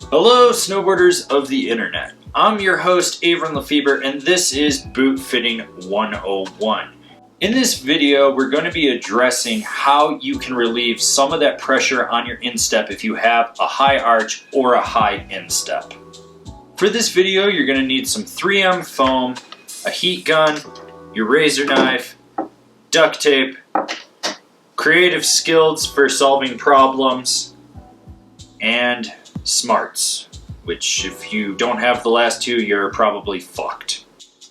Hello, snowboarders of the internet. I'm your host, Avran LeFeber, and this is Boot Fitting 101. In this video, we're going to be addressing how you can relieve some of that pressure on your instep if you have a high arch or a high instep. For this video, you're going to need some 3M foam, a heat gun, your razor knife, duct tape, creative skills for solving problems, and smarts, which if you don't have the last two, you're probably fucked.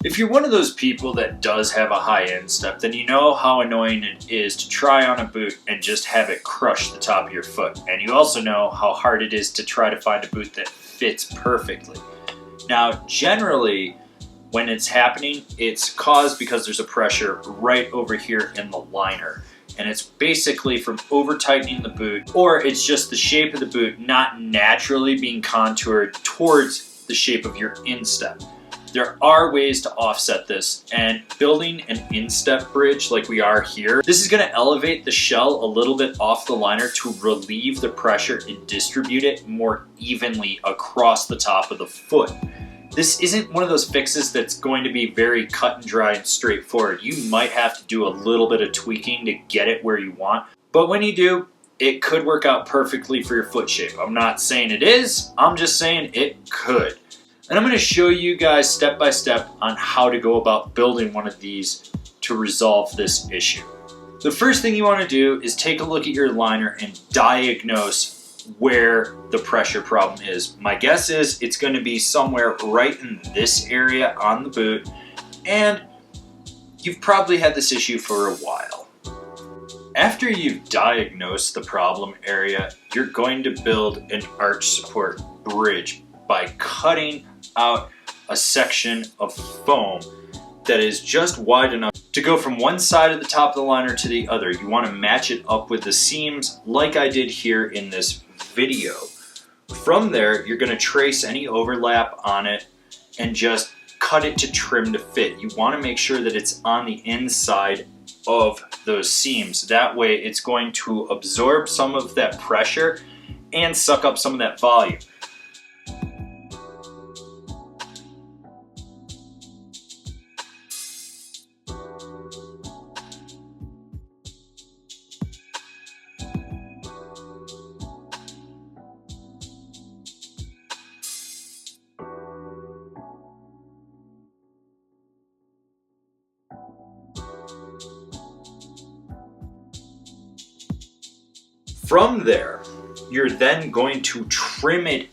If you're one of those people that does have a high instep, then you know how annoying it is to try on a boot and just have it crush the top of your foot. And you also know how hard it is to try to find a boot that fits perfectly. Now, generally, when it's happening, it's caused because there's a pressure right over here in the liner. And it's basically from over tightening the boot, or it's just the shape of the boot not naturally being contoured towards the shape of your instep. There are ways to offset this, and building an instep bridge like we are here, this is going to elevate the shell a little bit off the liner to relieve the pressure and distribute it more evenly across the top of the foot. This isn't one of those fixes that's going to be very cut and dry and straightforward. You might have to do a little bit of tweaking to get it where you want, but when you do, it could work out perfectly for your foot shape. I'm not saying it is, I'm just saying it could. And I'm going to show you guys step by step on how to go about building one of these to resolve this issue. The first thing you want to do is take a look at your liner and diagnose where the pressure problem is. My guess is it's going to be somewhere right in this area on the boot, and you've probably had this issue for a while. After you've diagnosed the problem area, you're going to build an arch support bridge by cutting out a section of foam that is just wide enough to go from one side of the top of the liner to the other. You want to match it up with the seams like I did here in this video. From there, you're going to trace any overlap on it and just cut it to trim to fit. You want to make sure that it's on the inside of those seams. That way it's going to absorb some of that pressure and suck up some of that volume. From there, you're then going to trim it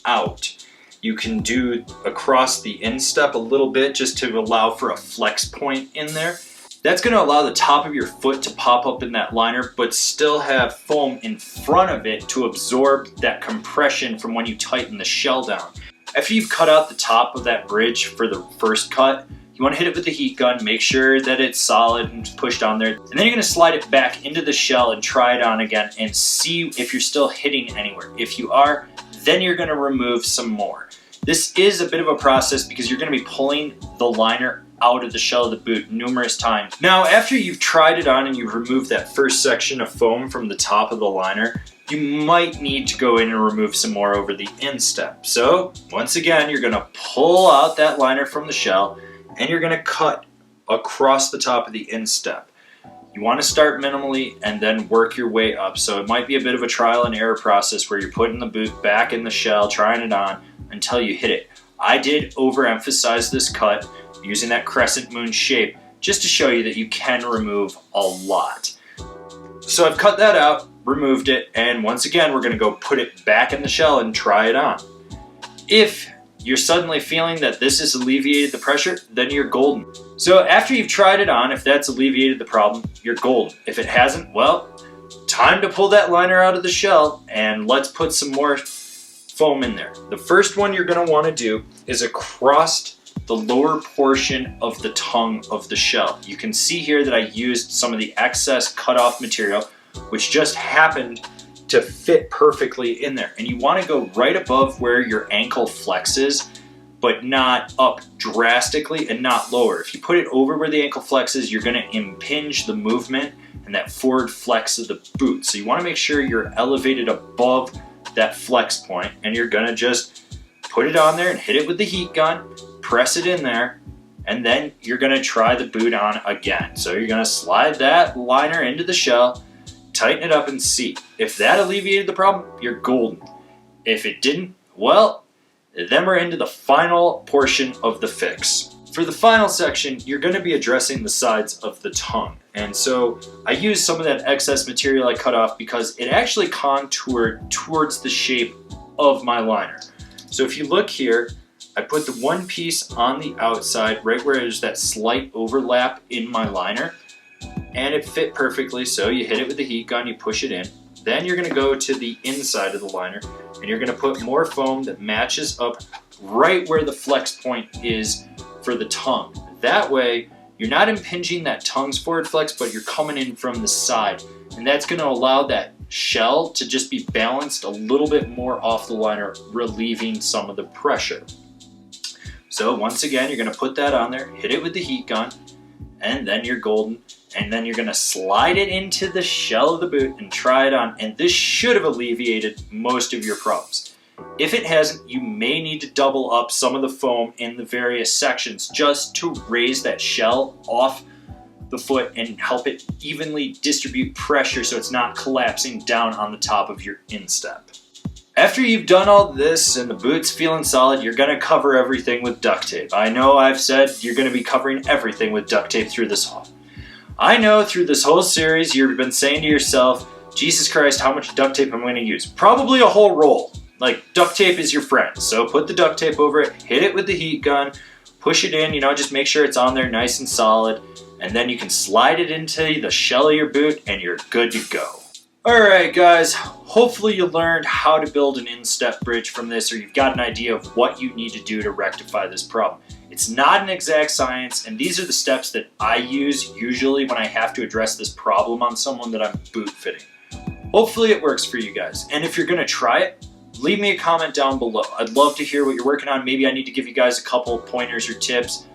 out. You can do across the instep a little bit just to allow for a flex point in there. That's going to allow the top of your foot to pop up in that liner, but still have foam in front of it to absorb that compression from when you tighten the shell down. After you've cut out the top of that bridge for the first cut, you want to hit it with the heat gun, make sure that it's solid and pushed on there. And then you're going to slide it back into the shell and try it on again and see if you're still hitting anywhere. If you are, then you're going to remove some more. This is a bit of a process because you're going to be pulling the liner out of the shell of the boot numerous times. Now, after you've tried it on and you've removed that first section of foam from the top of the liner, you might need to go in and remove some more over the instep. So once again, you're going to pull out that liner from the shell and you're going to cut across the top of the instep. You want to start minimally and then work your way up. So it might be a bit of a trial and error process where you're putting the boot back in the shell, trying it on until you hit it. I did overemphasize this cut using that crescent moon shape just to show you that you can remove a lot. So I've cut that out, removed it, and once again we're going to go put it back in the shell and try it on. If you're suddenly feeling that this has alleviated the pressure, then you're golden. So after you've tried it on, if that's alleviated the problem, you're golden. If it hasn't, well, time to pull that liner out of the shell and let's put some more foam in there. The first one you're going to want to do is across the lower portion of the tongue of the shell. You can see here that I used some of the excess cut off material, which just happened to fit perfectly in there. And you want to go right above where your ankle flexes, but not up drastically and not lower. If you put it over where the ankle flexes, you're going to impinge the movement and that forward flex of the boot. So you want to make sure you're elevated above that flex point, and you're gonna just put it on there and hit it with the heat gun, press it in there, and then you're gonna try the boot on again. So you're gonna slide that liner into the shell, tighten it up and see. If that alleviated the problem, you're golden. If it didn't, well, then we're into the final portion of the fix. For the final section, you're going to be addressing the sides of the tongue. And so I used some of that excess material I cut off because it actually contoured towards the shape of my liner. So if you look here, I put the one piece on the outside right where there's that slight overlap in my liner, and it fit perfectly. So you hit it with the heat gun, you push it in. Then you're going to go to the inside of the liner and you're going to put more foam that matches up right where the flex point is for the tongue. That way you're not impinging that tongue's forward flex, but you're coming in from the side, and that's going to allow that shell to just be balanced a little bit more off the liner, relieving some of the pressure. So once again, you're going to put that on there, hit it with the heat gun, and then you're golden. And then you're going to slide it into the shell of the boot and try it on, and this should have alleviated most of your problems. If it hasn't, you may need to double up some of the foam in the various sections just to raise that shell off the foot and help it evenly distribute pressure so it's not collapsing down on the top of your instep. After you've done all this and the boot's feeling solid, you're going to cover everything with duct tape. I know I've said you're going to be covering everything with duct tape through this haul. I know through this whole series you've been saying to yourself, Jesus Christ, how much duct tape am I going to use? Probably a whole roll. Like, duct tape is your friend. So put the duct tape over it, hit it with the heat gun, push it in, just make sure it's on there nice and solid, and then you can slide it into the shell of your boot and you're good to go. Alright guys, hopefully you learned how to build an instep bridge from this, or you've got an idea of what you need to do to rectify this problem. It's not an exact science, and these are the steps that I use usually when I have to address this problem on someone that I'm boot fitting. Hopefully it works for you guys, and if you're going to try it, leave me a comment down below. I'd love to hear what you're working on. Maybe I need to give you guys a couple pointers or tips.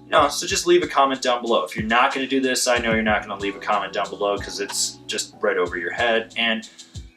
So just leave a comment down below. If you're not going to do this, I know you're not going to leave a comment down below because it's just right over your head. And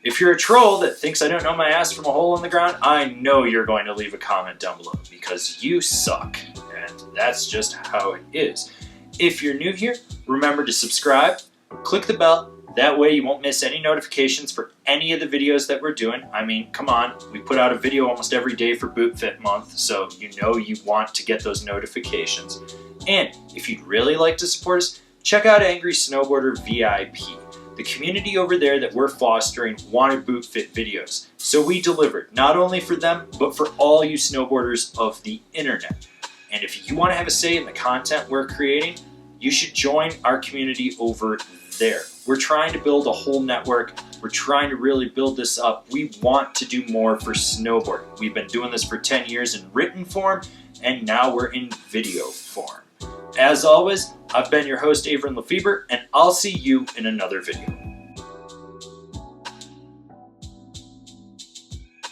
if you're a troll that thinks I don't know my ass from a hole in the ground, I know you're going to leave a comment down below because you suck. And that's just how it is. If you're new here, remember to subscribe, click the bell. That way you won't miss any notifications for any of the videos that we're doing. I mean, come on, we put out a video almost every day for Boot Fit Month, so you want to get those notifications. And if you'd really like to support us, check out Angrysnowboarder.vip. The community over there that we're fostering wanted boot fit videos, so we delivered not only for them, but for all you snowboarders of the internet. And if you want to have a say in the content we're creating, you should join our community over there. We're trying to build a whole network. We're trying to really build this up. We want to do more for snowboarding. We've been doing this for 10 years in written form, and now we're in video form. As always, I've been your host, Avran LeFeber, and I'll see you in another video.